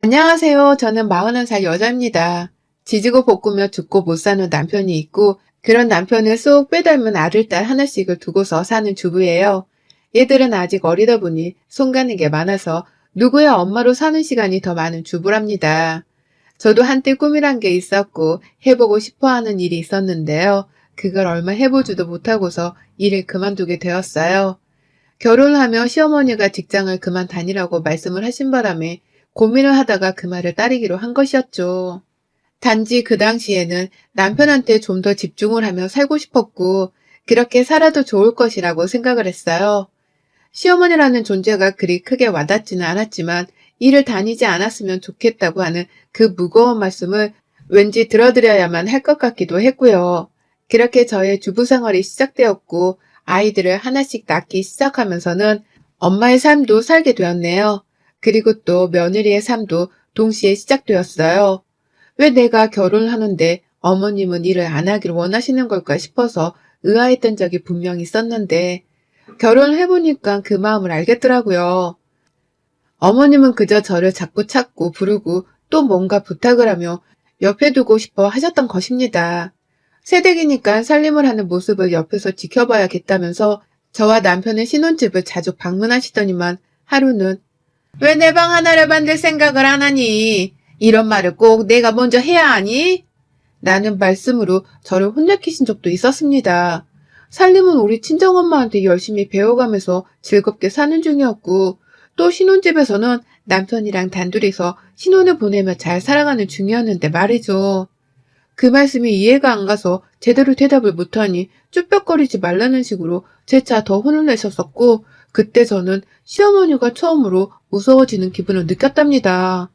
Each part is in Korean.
안녕하세요. 저는 41살 여자입니다. 지지고 볶으며 죽고 못 사는 남편이 있고 그런 남편을 쏙 빼닮은 아들, 딸 하나씩을 두고서 사는 주부예요. 얘들은 아직 어리다 보니 손 가는 게 많아서 누구야 엄마로 사는 시간이 더 많은 주부랍니다. 저도 한때 꿈이란 게 있었고 해보고 싶어 하는 일이 있었는데요. 그걸 얼마 해보지도 못하고서 일을 그만두게 되었어요. 결혼을 하며 시어머니가 직장을 그만 다니라고 말씀을 하신 바람에 고민을 하다가 그 말을 따르기로 한 것이었죠. 단지 그 당시에는 남편한테 좀 더 집중을 하며 살고 싶었고, 그렇게 살아도 좋을 것이라고 생각을 했어요. 시어머니라는 존재가 그리 크게 와닿지는 않았지만, 일을 다니지 않았으면 좋겠다고 하는 그 무거운 말씀을 왠지 들어드려야만 할 것 같기도 했고요. 그렇게 저의 주부 생활이 시작되었고, 아이들을 하나씩 낳기 시작하면서는 엄마의 삶도 살게 되었네요. 그리고 또 며느리의 삶도 동시에 시작되었어요. 왜 내가 결혼을 하는데 어머님은 일을 안 하길 원하시는 걸까 싶어서 의아했던 적이 분명히 있었는데, 결혼을 해보니까 그 마음을 알겠더라고요. 어머님은 그저 저를 자꾸 찾고 부르고 또 뭔가 부탁을 하며 옆에 두고 싶어 하셨던 것입니다. 새댁이니까 살림을 하는 모습을 옆에서 지켜봐야겠다면서 저와 남편의 신혼집을 자주 방문하시더니만 하루는 왜 내 방 하나를 만들 생각을 안 하니? 이런 말을 꼭 내가 먼저 해야 하니? 라는 말씀으로 저를 혼내키신 적도 있었습니다. 살림은 우리 친정엄마한테 열심히 배워가면서 즐겁게 사는 중이었고, 또 신혼집에서는 남편이랑 단둘이서 신혼을 보내며 잘 살아가는 중이었는데 말이죠. 그 말씀이 이해가 안 가서 제대로 대답을 못하니 쭈뼛거리지 말라는 식으로 재차 더 혼을 내셨었고, 그때 저는 시어머니가 처음으로 무서워지는 기분을 느꼈답니다.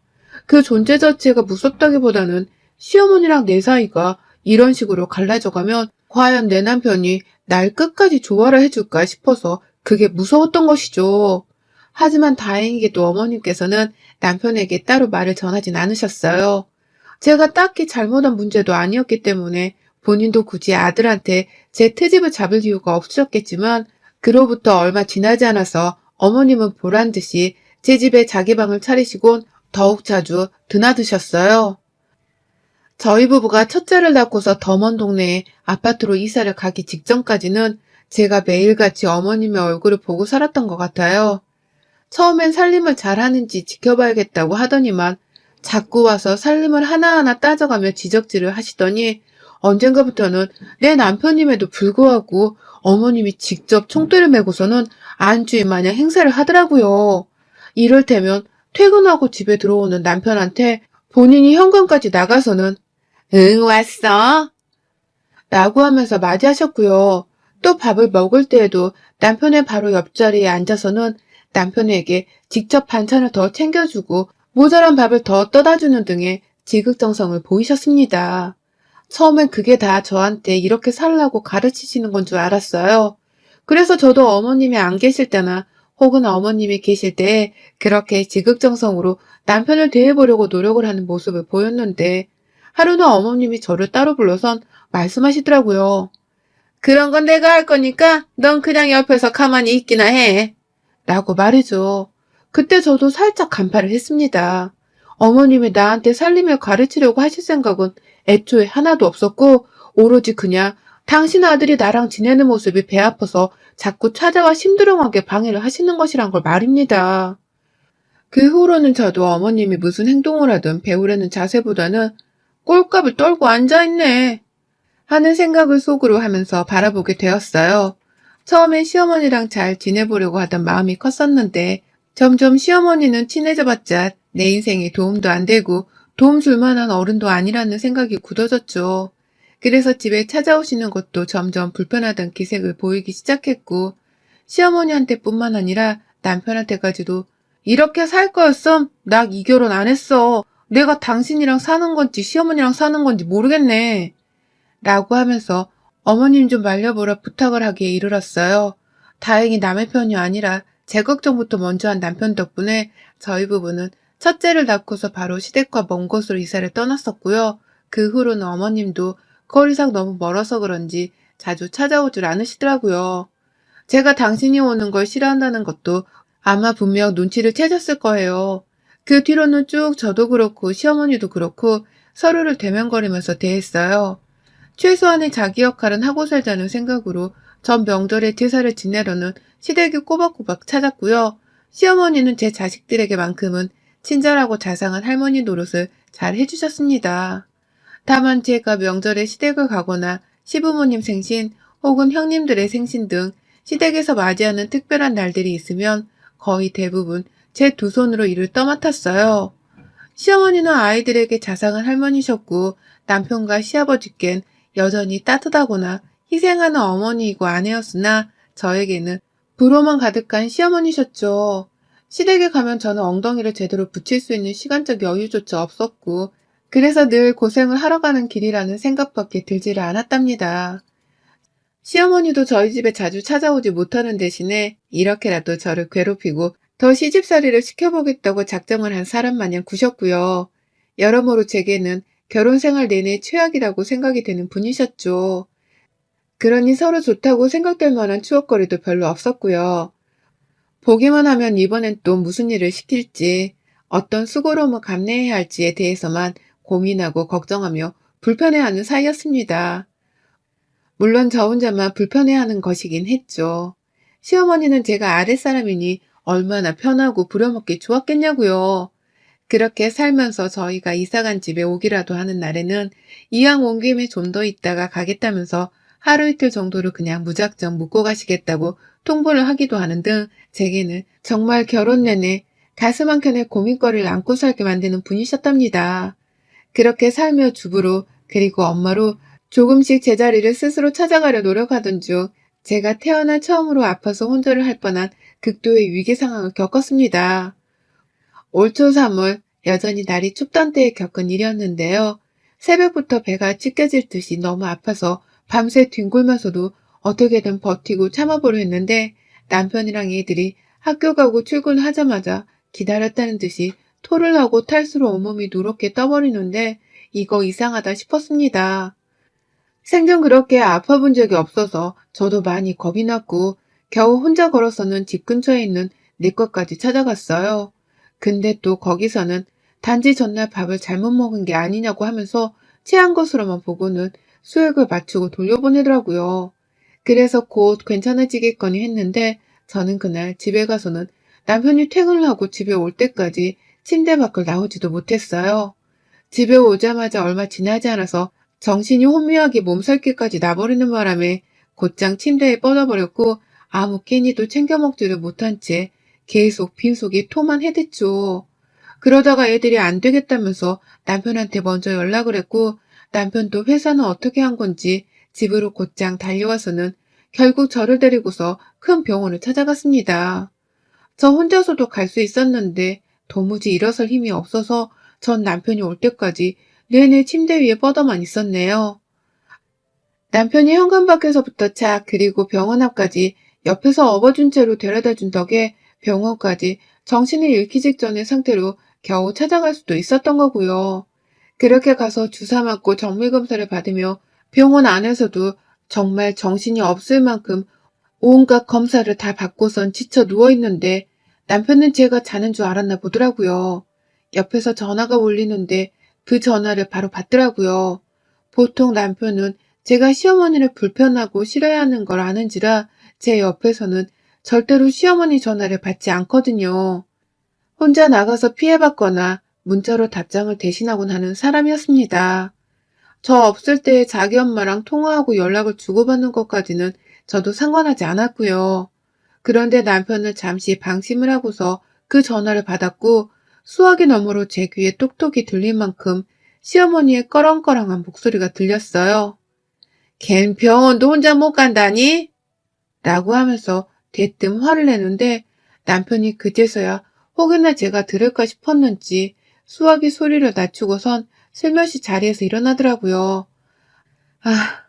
그 존재 자체가 무섭다기보다는 시어머니랑 내 사이가 이런 식으로 갈라져 가면 과연 내 남편이 날 끝까지 좋아라 해줄까 싶어서 그게 무서웠던 것이죠. 하지만 다행히도 어머님께서는 남편에게 따로 말을 전하진 않으셨어요. 제가 딱히 잘못한 문제도 아니었기 때문에 본인도 굳이 아들한테 제 트집을 잡을 이유가 없으셨겠지만, 그로부터 얼마 지나지 않아서 어머님은 보란 듯이 제 집에 자기 방을 차리시곤 더욱 자주 드나드셨어요. 저희 부부가 첫째를 낳고서 더 먼 동네에 아파트로 이사를 가기 직전까지는 제가 매일같이 어머님의 얼굴을 보고 살았던 것 같아요. 처음엔 살림을 잘하는지 지켜봐야겠다고 하더니만 자꾸 와서 살림을 하나하나 따져가며 지적질을 하시더니 언젠가부터는 내 남편임에도 불구하고 어머님이 직접 총대를 메고서는 안주인 마냥 행세를 하더라고요. 이를테면 퇴근하고 집에 들어오는 남편한테 본인이 현관까지 나가서는 응, 왔어? 라고 하면서 맞이하셨고요. 또 밥을 먹을 때에도 남편의 바로 옆자리에 앉아서는 남편에게 직접 반찬을 더 챙겨주고 모자란 밥을 더 떠다주는 등의 지극정성을 보이셨습니다. 처음엔 그게 다 저한테 이렇게 살라고 가르치시는 건 줄 알았어요. 그래서 저도 어머님이 안 계실 때나 혹은 어머님이 계실 때 그렇게 지극정성으로 남편을 대해보려고 노력을 하는 모습을 보였는데, 하루는 어머님이 저를 따로 불러선 말씀하시더라고요. 그런 건 내가 할 거니까 넌 그냥 옆에서 가만히 있기나 해. 라고 말이죠. 그때 저도 살짝 간파를 했습니다. 어머님이 나한테 살림을 가르치려고 하실 생각은 애초에 하나도 없었고, 오로지 그냥 당신 아들이 나랑 지내는 모습이 배 아파서 자꾸 찾아와 심드렁하게 방해를 하시는 것이란 걸 말입니다. 그 후로는 저도 어머님이 무슨 행동을 하든 배우려는 자세보다는 꼴값을 떨고 앉아있네 하는 생각을 속으로 하면서 바라보게 되었어요. 처음엔 시어머니랑 잘 지내보려고 하던 마음이 컸었는데 점점 시어머니는 친해져봤자 내 인생에 도움도 안 되고 도움 줄 만한 어른도 아니라는 생각이 굳어졌죠. 그래서 집에 찾아오시는 것도 점점 불편하던 기색을 보이기 시작했고, 시어머니한테뿐만 아니라 남편한테까지도 이렇게 살 거였음 나 이 결혼 안 했어. 내가 당신이랑 사는 건지 시어머니랑 사는 건지 모르겠네. 라고 하면서 어머님 좀 말려보라 부탁을 하기에 이르렀어요. 다행히 남의 편이 아니라 제 걱정부터 먼저 한 남편 덕분에 저희 부부는 첫째를 낳고서 바로 시댁과 먼 곳으로 이사를 떠났었고요. 그 후로는 어머님도 거리상 너무 멀어서 그런지 자주 찾아오질 않으시더라고요. 제가 당신이 오는 걸 싫어한다는 것도 아마 분명 눈치를 채셨을 거예요. 그 뒤로는 쭉 저도 그렇고 시어머니도 그렇고 서로를 대면거리면서 대했어요. 최소한의 자기 역할은 하고 살자는 생각으로 전 명절에 제사를 지내려는 시댁이 꼬박꼬박 찾았고요. 시어머니는 제 자식들에게만큼은 친절하고 자상한 할머니 노릇을 잘 해주셨습니다. 다만 제가 명절에 시댁을 가거나 시부모님 생신 혹은 형님들의 생신 등 시댁에서 맞이하는 특별한 날들이 있으면 거의 대부분 제 두 손으로 일을 떠맡았어요. 시어머니는 아이들에게 자상한 할머니셨고 남편과 시아버지께는 여전히 따뜻하거나 희생하는 어머니이고 아내였으나 저에게는 불호만 가득한 시어머니셨죠. 시댁에 가면 저는 엉덩이를 제대로 붙일 수 있는 시간적 여유조차 없었고 그래서 늘 고생을 하러 가는 길이라는 생각밖에 들지를 않았답니다. 시어머니도 저희 집에 자주 찾아오지 못하는 대신에 이렇게라도 저를 괴롭히고 더 시집살이를 시켜보겠다고 작정을 한 사람 마냥 구셨고요. 여러모로 제게는 결혼 생활 내내 최악이라고 생각이 되는 분이셨죠. 그러니 서로 좋다고 생각될 만한 추억거리도 별로 없었고요. 보기만 하면 이번엔 또 무슨 일을 시킬지, 어떤 수고로움을 감내해야 할지에 대해서만 고민하고 걱정하며 불편해하는 사이였습니다. 물론 저 혼자만 불편해하는 것이긴 했죠. 시어머니는 제가 아랫사람이니 얼마나 편하고 부려먹기 좋았겠냐고요. 그렇게 살면서 저희가 이사간 집에 오기라도 하는 날에는 이왕 온 김에 좀 더 있다가 가겠다면서 하루 이틀 정도를 그냥 무작정 묵고 가시겠다고 통보를 하기도 하는 등 제게는 정말 결혼 내내 가슴 한켠에 고민거리를 안고 살게 만드는 분이셨답니다. 그렇게 살며 주부로 그리고 엄마로 조금씩 제자리를 스스로 찾아가려 노력하던 중 제가 태어나 처음으로 아파서 혼절을 할 뻔한 극도의 위기 상황을 겪었습니다. 올 초 3월 여전히 날이 춥던 때에 겪은 일이었는데요. 새벽부터 배가 찢겨질 듯이 너무 아파서 밤새 뒹굴면서도 어떻게든 버티고 참아보려 했는데 남편이랑 애들이 학교 가고 출근하자마자 기다렸다는 듯이 토를 하고 탈수로 온몸이 누렇게 떠버리는데 이거 이상하다 싶었습니다. 생전 그렇게 아파본 적이 없어서 저도 많이 겁이 났고 겨우 혼자 걸어서는 집 근처에 있는 내과까지 찾아갔어요. 근데 또 거기서는 단지 전날 밥을 잘못 먹은 게 아니냐고 하면서 체한 것으로만 보고는 수액을 맞추고 돌려보내더라고요. 그래서 곧 괜찮아지겠거니 했는데 저는 그날 집에 가서는 남편이 퇴근을 하고 집에 올 때까지 침대 밖을 나오지도 못했어요. 집에 오자마자 얼마 지나지 않아서 정신이 혼미하게 몸살기까지 나버리는 바람에 곧장 침대에 뻗어버렸고 아무 끼니도 챙겨 먹지를 못한 채 계속 빈속에 토만 해댔죠. 그러다가 애들이 안 되겠다면서 남편한테 먼저 연락을 했고 남편도 회사는 어떻게 한 건지 집으로 곧장 달려와서는 결국 저를 데리고서 큰 병원을 찾아갔습니다. 저 혼자서도 갈 수 있었는데 도무지 일어설 힘이 없어서 전 남편이 올 때까지 내내 침대 위에 뻗어만 있었네요. 남편이 현관 밖에서부터 차 그리고 병원 앞까지 옆에서 업어준 채로 데려다 준 덕에 병원까지 정신을 잃기 직전의 상태로 겨우 찾아갈 수도 있었던 거고요. 그렇게 가서 주사 맞고 정밀검사를 받으며 병원 안에서도 정말 정신이 없을 만큼 온갖 검사를 다 받고선 지쳐 누워있는데 남편은 제가 자는 줄 알았나 보더라고요. 옆에서 전화가 울리는데 그 전화를 바로 받더라고요. 보통 남편은 제가 시어머니를 불편하고 싫어하는 걸 아는지라 제 옆에서는 절대로 시어머니 전화를 받지 않거든요. 혼자 나가서 피해받거나 문자로 답장을 대신하곤 하는 사람이었습니다. 저 없을 때 자기 엄마랑 통화하고 연락을 주고받는 것까지는 저도 상관하지 않았고요. 그런데 남편은 잠시 방심을 하고서 그 전화를 받았고 수화기 너머로 제 귀에 똑똑히 들릴 만큼 시어머니의 꺼렁꺼렁한 목소리가 들렸어요. 걘 병원도 혼자 못 간다니? 라고 하면서 대뜸 화를 내는데 남편이 그제서야 혹여나 제가 들을까 싶었는지 수화기 소리를 낮추고선 슬며시 자리에서 일어나더라고요. 아,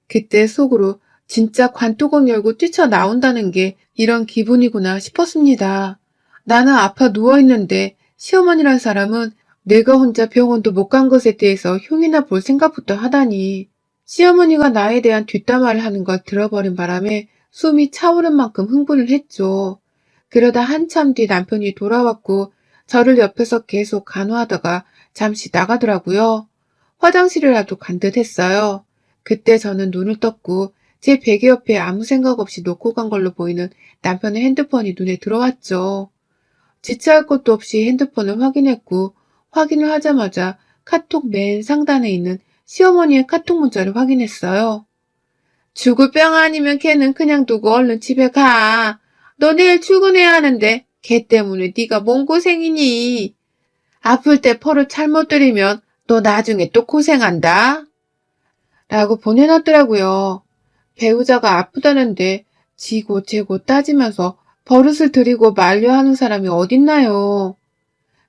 그때 속으로 진짜 관뚜껑 열고 뛰쳐나온다는 게 이런 기분이구나 싶었습니다. 나는 아파 누워있는데 시어머니란 사람은 내가 혼자 병원도 못 간 것에 대해서 흉이나 볼 생각부터 하다니. 시어머니가 나에 대한 뒷담화를 하는 걸 들어버린 바람에 숨이 차오른 만큼 흥분을 했죠. 그러다 한참 뒤 남편이 돌아왔고 저를 옆에서 계속 간호하다가 잠시 나가더라고요. 화장실이라도 간 듯 했어요. 그때 저는 눈을 떴고 제 베개 옆에 아무 생각 없이 놓고 간 걸로 보이는 남편의 핸드폰이 눈에 들어왔죠. 지체할 것도 없이 핸드폰을 확인했고 확인을 하자마자 카톡 맨 상단에 있는 시어머니의 카톡 문자를 확인했어요. 죽을 병 아니면 걔는 그냥 두고 얼른 집에 가. 너 내일 출근해야 하는데 걔 때문에 네가 뭔 고생이니? 아플 때 포를 잘못 들이면 너 나중에 또 고생한다. 라고 보내놨더라고요. 배우자가 아프다는데 지고 재고 따지면서 버릇을 들이고 말려하는 사람이 어딨나요?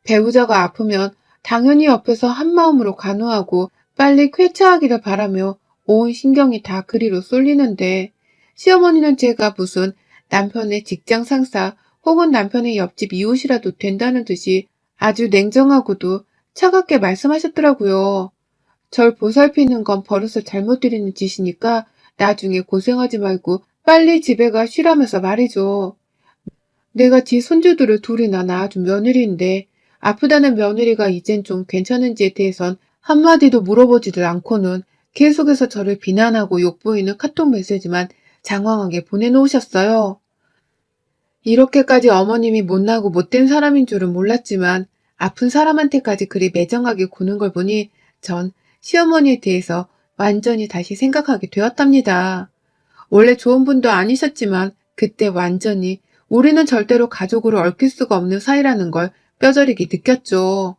배우자가 아프면 당연히 옆에서 한마음으로 간호하고 빨리 쾌차하기를 바라며 온 신경이 다 그리로 쏠리는데 시어머니는 제가 무슨 남편의 직장 상사 혹은 남편의 옆집 이웃이라도 된다는 듯이 아주 냉정하고도 차갑게 말씀하셨더라고요. 절 보살피는 건 버릇을 잘못 들이는 짓이니까 나중에 고생하지 말고 빨리 집에 가 쉬라면서 말이죠. 내가 지 손주들을 둘이나 낳아준 며느리인데 아프다는 며느리가 이젠 좀 괜찮은지에 대해선 한마디도 물어보지도 않고는 계속해서 저를 비난하고 욕보이는 카톡 메시지만 장황하게 보내놓으셨어요. 이렇게까지 어머님이 못나고 못된 사람인 줄은 몰랐지만 아픈 사람한테까지 그리 매정하게 구는 걸 보니 전 시어머니에 대해서 완전히 다시 생각하게 되었답니다. 원래 좋은 분도 아니셨지만 그때 완전히 우리는 절대로 가족으로 얽힐 수가 없는 사이라는 걸 뼈저리게 느꼈죠.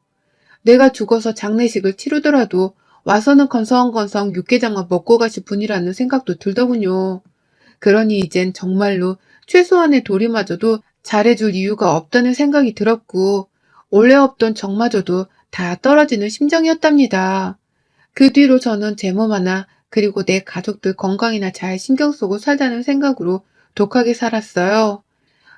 내가 죽어서 장례식을 치르더라도 와서는 건성건성 육개장만 먹고 가실 분이라는 생각도 들더군요. 그러니 이젠 정말로 최소한의 도리마저도 잘해줄 이유가 없다는 생각이 들었고 원래 없던 정마저도 다 떨어지는 심정이었답니다. 그 뒤로 저는 제 몸 하나 그리고 내 가족들 건강이나 잘 신경 쓰고 살자는 생각으로 독하게 살았어요.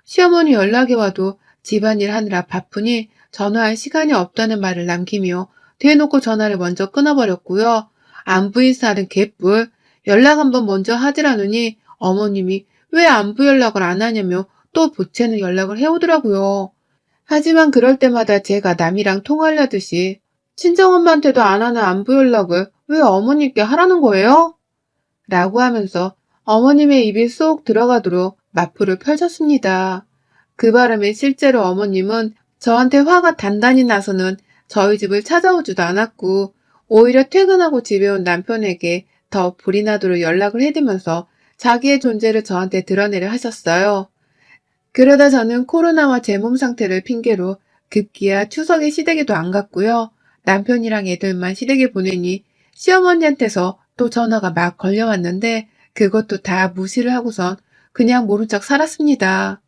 시어머니 연락이 와도 집안일 하느라 바쁘니 전화할 시간이 없다는 말을 남기며 대놓고 전화를 먼저 끊어버렸고요. 안부 인사는 개뿔, 연락 한번 먼저 하지라느니 어머님이 왜 안부 연락을 안 하냐며 또 보채는 연락을 해오더라고요. 하지만 그럴 때마다 제가 남이랑 통화하려듯이 친정엄마한테도 안 하는 안부 연락을 왜 어머님께 하라는 거예요? 라고 하면서 어머님의 입이 쏙 들어가도록 맞불을 펼쳤습니다. 그 바람에 실제로 어머님은 저한테 화가 단단히 나서는 저희 집을 찾아오지도 않았고 오히려 퇴근하고 집에 온 남편에게 더 불이 나도록 연락을 해대면서 자기의 존재를 저한테 드러내려 하셨어요. 그러다 저는 코로나와 제 몸 상태를 핑계로 급기야 추석에 시댁에도 안 갔고요. 남편이랑 애들만 시댁에 보내니 시어머니한테서 또 전화가 막 걸려왔는데 그것도 다 무시를 하고선 그냥 모른 척 살았습니다.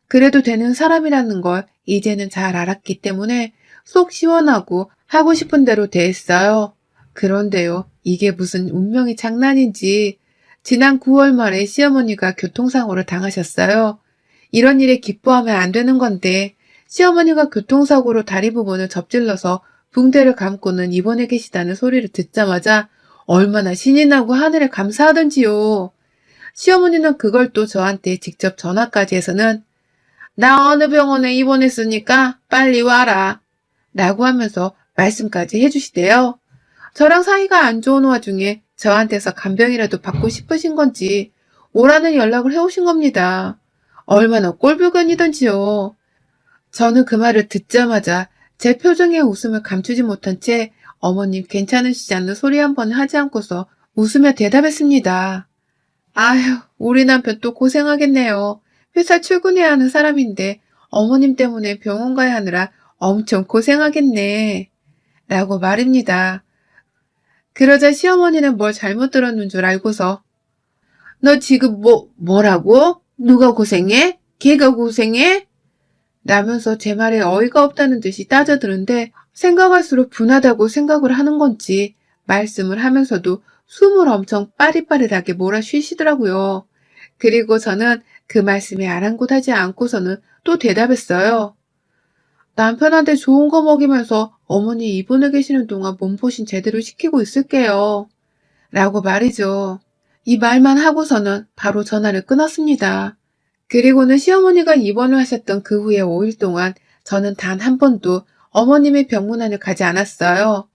그래도 되는 사람이라는 걸 이제는 잘 알았기 때문에 속 시원하고 하고 싶은 대로 대했어요. 그런데요, 이게 무슨 운명의 장난인지 지난 9월 말에 시어머니가 교통사고를 당하셨어요. 이런 일에 기뻐하면 안 되는 건데 시어머니가 교통사고로 다리 부분을 접질러서 붕대를 감고는 입원해 계시다는 소리를 듣자마자 얼마나 신이 나고 하늘에 감사하던지요. 시어머니는 그걸 또 저한테 직접 전화까지 해서는 나 어느 병원에 입원했으니까 빨리 와라 라고 하면서 말씀까지 해주시대요. 저랑 사이가 안 좋은 와중에 저한테서 간병이라도 받고 싶으신 건지 오라는 연락을 해오신 겁니다. 얼마나 꼴불견이던지요. 저는 그 말을 듣자마자 제 표정에 웃음을 감추지 못한 채 어머님 괜찮으시지 않는 소리 한 번 하지 않고서 웃으며 대답했습니다. 아휴, 우리 남편 또 고생하겠네요. 회사 출근해야 하는 사람인데 어머님 때문에 병원 가야 하느라 엄청 고생하겠네. 라고 말입니다. 그러자 시어머니는 뭘 잘못 들었는 줄 알고서 너 지금 뭐라고? 누가 고생해? 걔가 고생해? 라면서 제 말에 어이가 없다는 듯이 따져드는데 생각할수록 분하다고 생각을 하는 건지 말씀을 하면서도 숨을 엄청 빠릿빠릿하게 몰아쉬시더라고요. 그리고 저는 그 말씀에 아랑곳하지 않고서는 또 대답했어요. 남편한테 좋은 거 먹이면서 어머니 입원해 계시는 동안 몸보신 제대로 시키고 있을게요. 라고 말이죠. 이 말만 하고서는 바로 전화를 끊었습니다. 그리고는 시어머니가 입원을 하셨던 그 후에 5일 동안 저는 단 한 번도 어머님의 병문안을 가지 않았어요.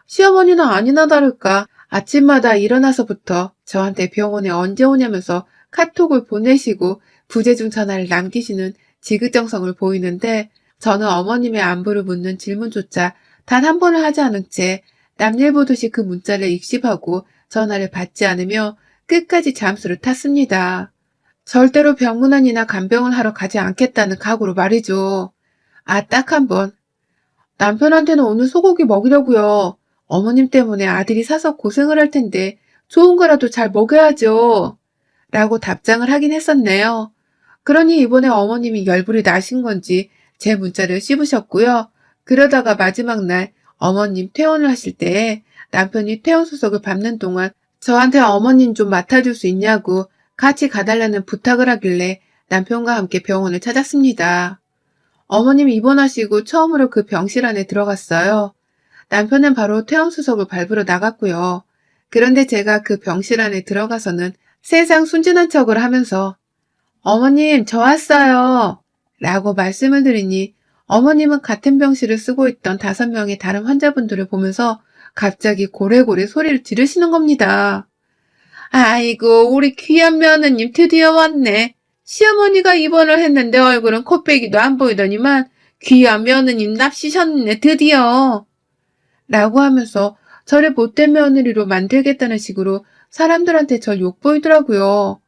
시어머니는 아니나 다를까 아침마다 일어나서부터 저한테 병원에 언제 오냐면서 카톡을 보내시고 부재중 전화를 남기시는 지극정성을 보이는데 저는 어머님의 안부를 묻는 질문조차 단 한 번을 하지 않은 채 남일 보듯이 그 문자를 익십하고 전화를 받지 않으며 끝까지 잠수를 탔습니다. 절대로 병문안이나 간병을 하러 가지 않겠다는 각오로 말이죠. 아, 딱 한 번. 남편한테는 오늘 소고기 먹이려고요. 어머님 때문에 아들이 사서 고생을 할 텐데 좋은 거라도 잘 먹여야죠. 라고 답장을 하긴 했었네요. 그러니 이번에 어머님이 열불이 나신 건지 제 문자를 씹으셨고요. 그러다가 마지막 날 어머님 퇴원을 하실 때에 남편이 퇴원 수속을 밟는 동안 저한테 어머님 좀 맡아줄 수 있냐고 같이 가달라는 부탁을 하길래 남편과 함께 병원을 찾았습니다. 어머님 입원하시고 처음으로 그 병실 안에 들어갔어요. 남편은 바로 퇴원수속을 밟으러 나갔고요. 그런데 제가 그 병실 안에 들어가서는 세상 순진한 척을 하면서 어머님 저 왔어요 라고 말씀을 드리니 어머님은 같은 병실을 쓰고 있던 5명의 다른 환자분들을 보면서 갑자기 고래고래 소리를 지르시는 겁니다. 아이고 우리 귀한 며느님 드디어 왔네. 시어머니가 입원을 했는데 얼굴은 코빼기도 안 보이더니만 귀한 며느님 납시셨네 드디어. 라고 하면서 저를 못된 며느리로 만들겠다는 식으로 사람들한테 절 욕보이더라고요.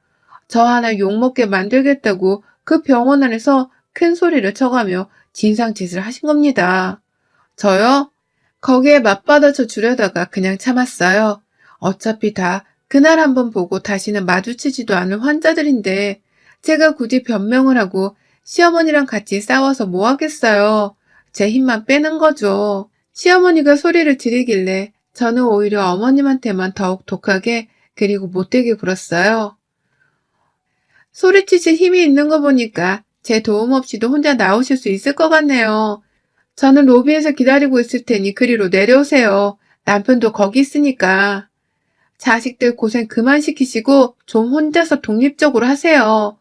저 하나 욕먹게 만들겠다고 그 병원 안에서 큰 소리를 쳐가며 진상짓을 하신 겁니다. 저요? 거기에 맞받아쳐 주려다가 그냥 참았어요. 어차피 다 그날 한번 보고 다시는 마주치지도 않을 환자들인데 제가 굳이 변명을 하고 시어머니랑 같이 싸워서 뭐 하겠어요. 제 힘만 빼는 거죠. 시어머니가 소리를 지르길래 저는 오히려 어머님한테만 더욱 독하게 그리고 못되게 굴었어요. 소리치실 힘이 있는 거 보니까 제 도움 없이도 혼자 나오실 수 있을 것 같네요. 저는 로비에서 기다리고 있을 테니 그리로 내려오세요. 남편도 거기 있으니까. 자식들 고생 그만 시키시고 좀 혼자서 독립적으로 하세요.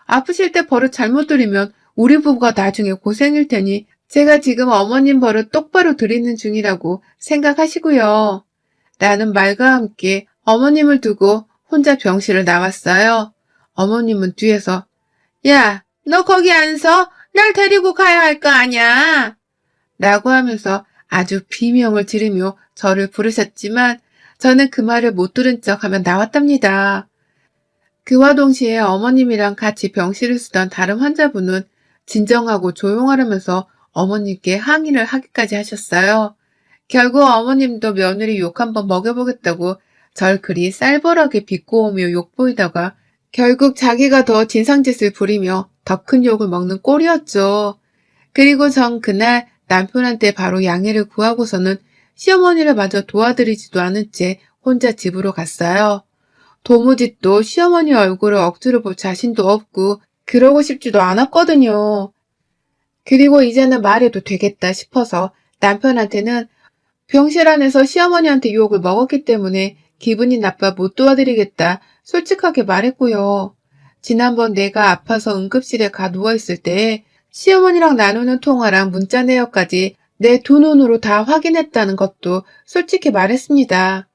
아프실 때 버릇 잘못 들이면 우리 부부가 나중에 고생일 테니 제가 지금 어머님 버릇 똑바로 들이는 중이라고 생각하시고요. 라는 말과 함께 어머님을 두고 혼자 병실을 나왔어요. 어머님은 뒤에서 야, 너 거기 안 서? 날 데리고 가야 할 거 아냐? 라고 하면서 아주 비명을 지르며 저를 부르셨지만 저는 그 말을 못 들은 척 하면 나왔답니다. 그와 동시에 어머님이랑 같이 병실을 쓰던 다른 환자분은 진정하고 조용하려면서 어머님께 항의를 하기까지 하셨어요. 결국 어머님도 며느리 욕 한번 먹여보겠다고 절 그리 쌀벌하게 비꼬으며 욕보이다가 결국 자기가 더 진상짓을 부리며 더 큰 욕을 먹는 꼴이었죠. 그리고 전 그날 남편한테 바로 양해를 구하고서는 시어머니를 마저 도와드리지도 않은 채 혼자 집으로 갔어요. 도무지 또 시어머니 얼굴을 억지로 볼 자신도 없고 그러고 싶지도 않았거든요. 그리고 이제는 말해도 되겠다 싶어서 남편한테는 병실 안에서 시어머니한테 유혹을 먹었기 때문에 기분이 나빠 못 도와드리겠다 솔직하게 말했고요. 지난번 내가 아파서 응급실에 가 누워있을 때 시어머니랑 나누는 통화랑 문자 내역까지 내 두 눈으로 다 확인했다는 것도 솔직히 말했습니다.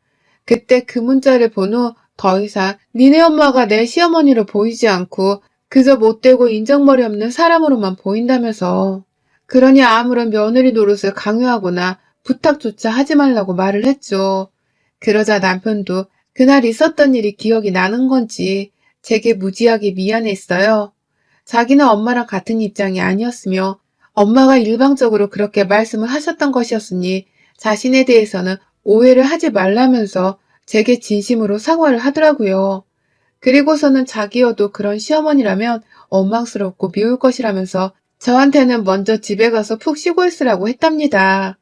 그때 그 문자를 본 후 더 이상 니네 엄마가 내 시어머니로 보이지 않고 그저 못되고 인정머리 없는 사람으로만 보인다면서. 그러니 아무런 며느리 노릇을 강요하거나 부탁조차 하지 말라고 말을 했죠. 그러자 남편도 그날 있었던 일이 기억이 나는 건지 제게 무지하게 미안했어요. 자기는 엄마랑 같은 입장이 아니었으며 엄마가 일방적으로 그렇게 말씀을 하셨던 것이었으니 자신에 대해서는 오해를 하지 말라면서 제게 진심으로 사과를 하더라고요. 그리고서는 자기여도 그런 시어머니라면 원망스럽고 미울 것이라면서 저한테는 먼저 집에 가서 푹 쉬고 있으라고 했답니다.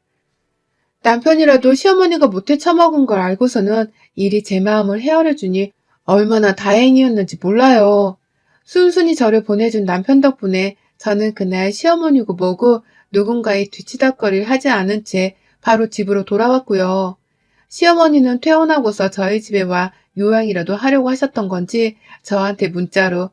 남편이라도 시어머니가 못해 처먹은 걸 알고서는 일이 제 마음을 헤아려주니 얼마나 다행이었는지 몰라요. 순순히 저를 보내준 남편 덕분에 저는 그날 시어머니고 뭐고 누군가의 뒤치다꺼리를 하지 않은 채 바로 집으로 돌아왔고요. 시어머니는 퇴원하고서 저희 집에 와 요양이라도 하려고 하셨던 건지 저한테 문자로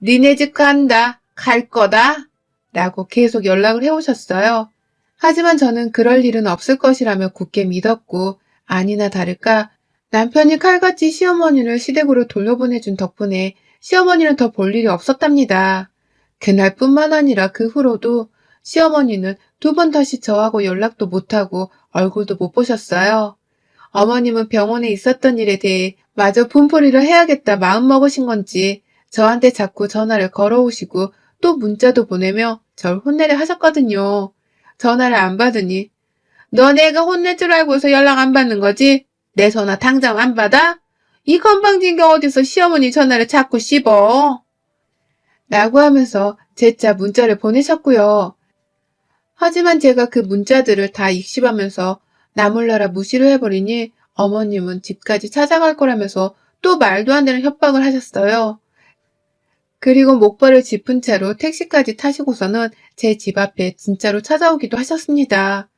니네 집 간다. 갈 거다. 라고 계속 연락을 해오셨어요. 하지만 저는 그럴 일은 없을 것이라며 굳게 믿었고, 아니나 다를까 남편이 칼같이 시어머니를 시댁으로 돌려보내준 덕분에 시어머니는 더 볼 일이 없었답니다. 그날뿐만 아니라 그 후로도 시어머니는 2번 다시 저하고 연락도 못하고 얼굴도 못 보셨어요. 어머님은 병원에 있었던 일에 대해 마저 분풀이를 해야겠다 마음먹으신 건지 저한테 자꾸 전화를 걸어오시고 또 문자도 보내며 절 혼내려 하셨거든요. 전화를 안 받으니 너 내가 혼낼 줄 알고서 연락 안 받는 거지? 내 전화 당장 안 받아? 이 건방진 게 어디서 시어머니 전화를 자꾸 씹어? 라고 하면서 재차 문자를 보내셨고요. 하지만 제가 그 문자들을 다 익십하면서 나 몰라라 무시를 해버리니 어머님은 집까지 찾아갈 거라면서 또 말도 안 되는 협박을 하셨어요. 그리고 목발을 짚은 채로 택시까지 타시고서는 제 집 앞에 진짜로 찾아오기도 하셨습니다.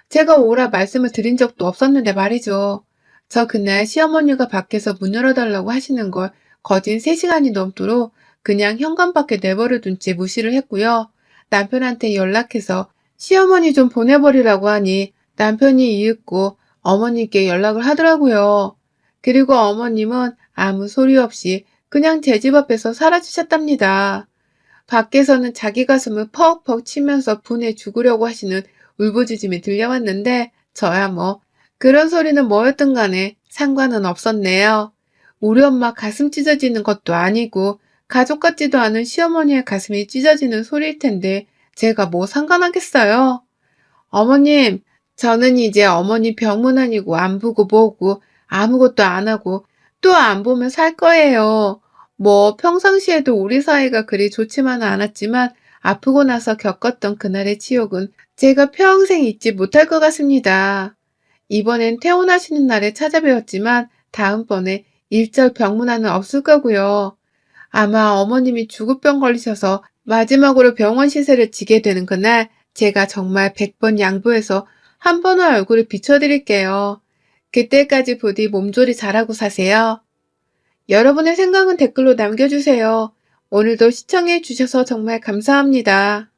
제가 오라 말씀을 드린 적도 없었는데 말이죠. 저 그날 시어머니가 밖에서 문 열어달라고 하시는 걸 거진 3시간이 넘도록 그냥 현관밖에 내버려둔 채 무시를 했고요. 남편한테 연락해서 시어머니 좀 보내버리라고 하니 남편이 이윽고 어머님께 연락을 하더라고요. 그리고 어머님은 아무 소리 없이 그냥 제 집 앞에서 사라지셨답니다. 밖에서는 자기 가슴을 퍽퍽 치면서 분해 죽으려고 하시는 울부짖음이 들려왔는데 저야 뭐 그런 소리는 뭐였든 간에 상관은 없었네요. 우리 엄마 가슴 찢어지는 것도 아니고 가족 같지도 않은 시어머니의 가슴이 찢어지는 소리일 텐데 제가 뭐 상관하겠어요. 어머님, 저는 이제 어머니 병문 아니고 안 보고 뭐고 아무것도 안 하고 또 안 보면 살 거예요. 뭐 평상시에도 우리 사이가 그리 좋지만은 않았지만 아프고 나서 겪었던 그날의 치욕은 제가 평생 잊지 못할 것 같습니다. 이번엔 퇴원하시는 날에 찾아뵈었지만 다음번에 일절 병문안은 없을 거고요. 아마 어머님이 죽을병 걸리셔서 마지막으로 병원 시세를 지게 되는 그날 제가 정말 100번 양보해서 한 번은 얼굴을 비춰드릴게요. 그때까지 부디 몸조리 잘하고 사세요. 여러분의 생각은 댓글로 남겨주세요. 오늘도 시청해 주셔서 정말 감사합니다.